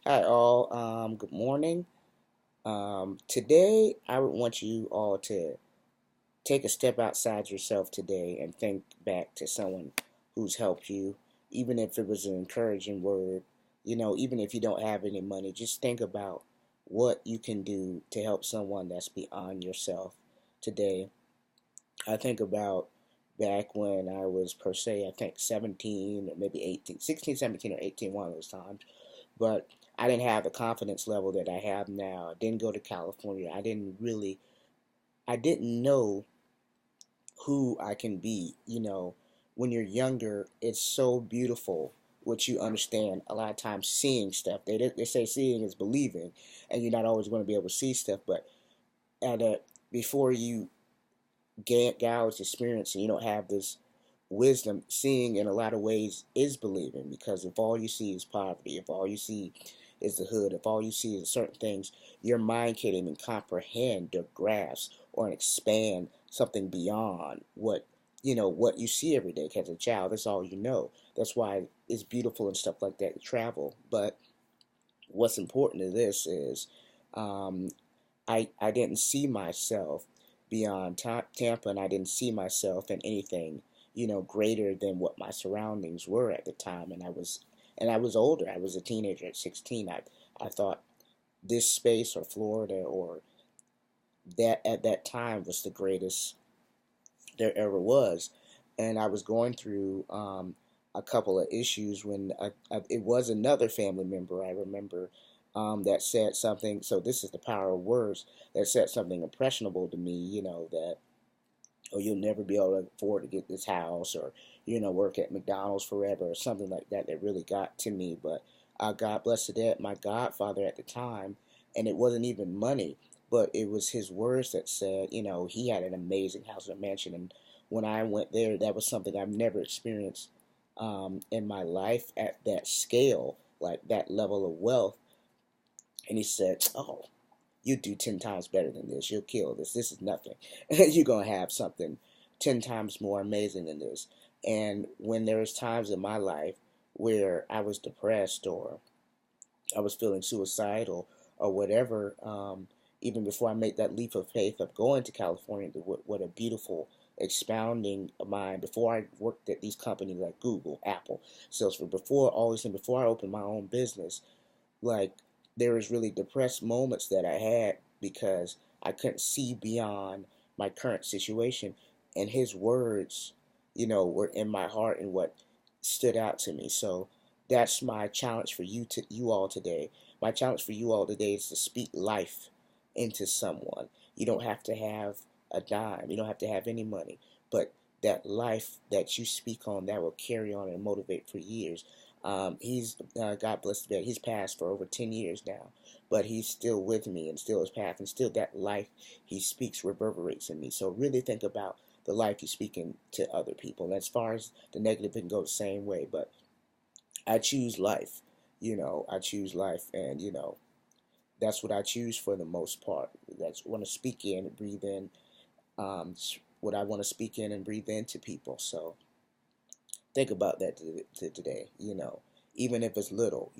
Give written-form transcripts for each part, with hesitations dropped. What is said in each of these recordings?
Hi, all. Good morning. Today, I would want you all to take a step outside yourself today and think back to someone who's helped you, even if it was an encouraging word. Even if you don't have any money, just think about what you can do to help someone that's beyond yourself today. I think about back when I was, per se, I think 17 or maybe 18, 16, 17, or 18, one of those times. But I didn't have the confidence level that I have now. I didn't go to California. I didn't know who I can be. When you're younger, it's so beautiful what you understand. A lot of times, seeing stuff. They say seeing is believing, and you're not always going to be able to see stuff. But at a before you gauge experience and you don't have this wisdom, seeing in a lot of ways is believing, because if all you see is poverty, if all you see is the hood, if all you see is certain things, your mind can't even comprehend or grasp or expand something beyond what you see every day. As a child, that's all you know. That's why it's beautiful and stuff like that to travel. But what's important to this is, um, I didn't see myself beyond Tampa, and I didn't see myself in anything, greater than what my surroundings were at the time. And I was older. I was a teenager at 16. I thought this space or Florida or that at that time was the greatest there ever was. And I was going through a couple of issues when it was another family member, I remember, that said something. So this is the power of words, that said something impressionable to me, that, oh, you'll never be able to afford to get this house, or, work at McDonald's forever, or something like that, that really got to me. But God bless it, my godfather at the time, and it wasn't even money, but it was his words that said, he had an amazing house and mansion. And when I went there, that was something I've never experienced in my life at that scale, like that level of wealth. And he said, oh, you do 10 times better than this. You'll kill this. This is nothing. You're going to have something 10 times more amazing than this. And when there was times in my life where I was depressed, or I was feeling suicidal, or whatever, even before I made that leap of faith of going to California, what a beautiful expounding of mind, before I worked at these companies like Google, Apple, Salesforce, before all this, and before I opened my own business, like, there was really depressed moments that I had because I couldn't see beyond my current situation. And his words, were in my heart and what stood out to me. So that's my challenge for you all today. My challenge for you all today is to speak life into someone. You don't have to have a dime. You don't have to have any money, but that life that you speak on, that will carry on and motivate for years. He's God bless the dead. He's passed for over 10 years now, but he's still with me and still his path, and still that life he speaks reverberates in me. So really think about the life you're speaking to other people. And as far as the negative, it can go the same way, but I choose life. I choose life, and that's what I choose for the most part. That's what I want to speak in and breathe in. What I want to speak in and breathe into people. So think about that today. Even if it's little,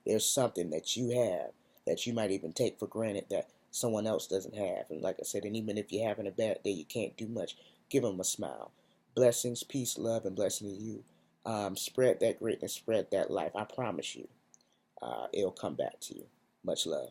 there's something that you have that you might even take for granted that someone else doesn't have. And like I said, and even if you're having a bad day, you can't do much, give them a smile. Blessings, peace, love, and blessing to you. Spread that greatness, spread that life. I promise you, it'll come back to you. Much love.